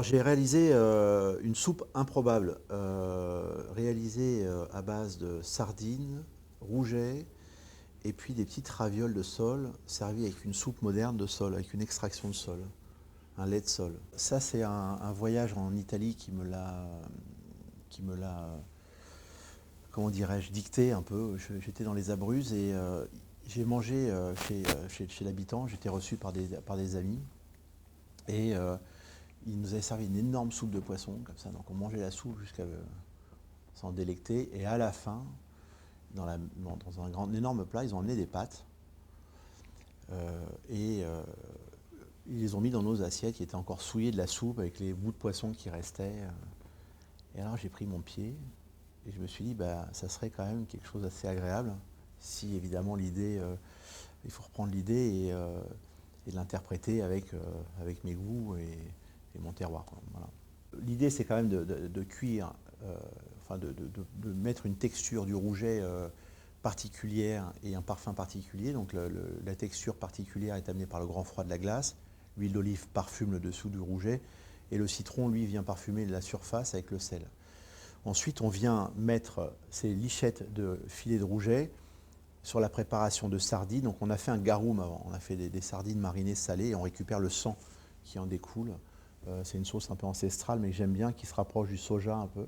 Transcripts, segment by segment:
J'ai réalisé une soupe improbable, réalisée à base de sardines, rouget et puis des petites ravioles de sole servies avec une soupe moderne de sole, avec une extraction de sole, un lait de sole. Ça, c'est un voyage en Italie qui me l'a, comment dirais-je, dicté un peu. J'étais dans les Abruzzes et j'ai mangé chez l'habitant. J'étais reçu par des amis et ils nous avaient servi une énorme soupe de poisson, comme ça. Donc on mangeait la soupe jusqu'à s'en délecter. Et à la fin, dans un énorme plat, ils ont amené des pâtes. Et ils les ont mis dans nos assiettes qui étaient encore souillées de la soupe avec les bouts de poisson qui restaient. Et alors j'ai pris mon pied et je me suis dit, bah, ça serait quand même quelque chose d'assez agréable si évidemment l'idée, il faut reprendre l'idée et l'interpréter avec mes goûts et mon terroir, quoi. Voilà. L'idée, c'est quand même de cuire, enfin de mettre une texture du rouget particulière et un parfum particulier. Donc la texture particulière est amenée par le grand froid de la glace. L'huile d'olive parfume le dessous du rouget et le citron, lui, vient parfumer la surface avec le sel. Ensuite, on vient mettre ces lichettes de filet de rouget sur la préparation de sardines. Donc on a fait un garum avant, on a fait des sardines marinées salées et on récupère le sang qui en découle. C'est une sauce un peu ancestrale, mais que j'aime bien, qui se rapproche du soja un peu.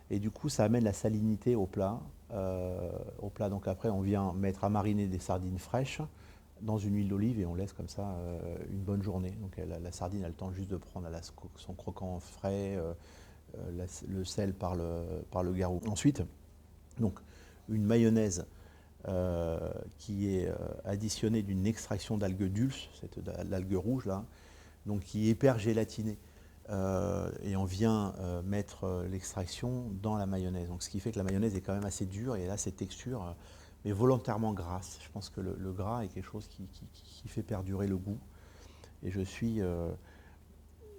Et du coup, ça amène la salinité au plat. Donc après, on vient mettre à mariner des sardines fraîches dans une huile d'olive et on laisse comme ça une bonne journée. Donc la sardine a le temps juste de prendre son croquant frais, le sel par le garrot. Ensuite, donc, une mayonnaise qui est additionnée d'une extraction d'algues dulces, l'algue rouge là, donc qui est hyper gélatinée. Et on vient mettre l'extraction dans la mayonnaise. Donc, ce qui fait que la mayonnaise est quand même assez dure et elle a cette texture, mais volontairement grasse. Je pense que le gras est quelque chose qui fait perdurer le goût. Et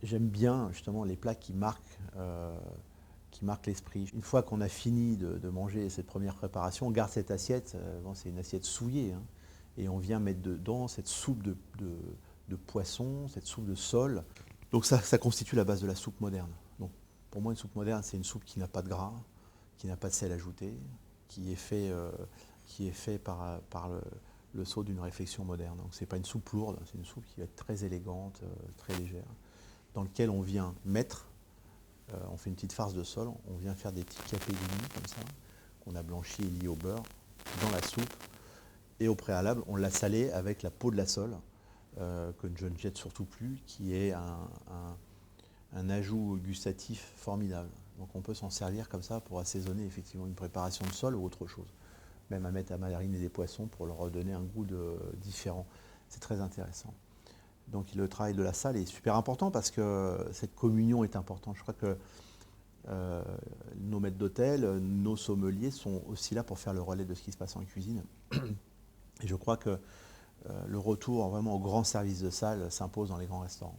j'aime bien justement les plats qui marquent l'esprit. Une fois qu'on a fini de manger cette première préparation, on garde cette assiette. Bon, c'est une assiette souillée, hein, et on vient mettre dedans cette soupe de poisson, cette soupe de sole. Donc ça constitue la base de la soupe moderne. Donc pour moi, une soupe moderne, c'est une soupe qui n'a pas de gras, qui n'a pas de sel ajouté, qui est fait par le sceau d'une réflexion moderne. Donc c'est pas une soupe lourde, c'est une soupe qui va être très élégante, très légère, dans laquelle on vient mettre, on fait une petite farce de sole, on vient faire des petits capellini comme ça, qu'on a blanchi et lié au beurre, dans la soupe. Et au préalable, on l'a salé avec la peau de la sole, que je ne jette surtout plus, qui est un ajout gustatif formidable. Donc on peut s'en servir comme ça pour assaisonner effectivement une préparation de sole ou autre chose. Même à mettre à mariner des poissons pour leur redonner un goût différent. C'est très intéressant. Donc le travail de la salle est super important parce que cette communion est importante. Je crois que nos maîtres d'hôtel, nos sommeliers sont aussi là pour faire le relais de ce qui se passe en cuisine. Et je crois que le retour vraiment au grand service de salle s'impose dans les grands restaurants.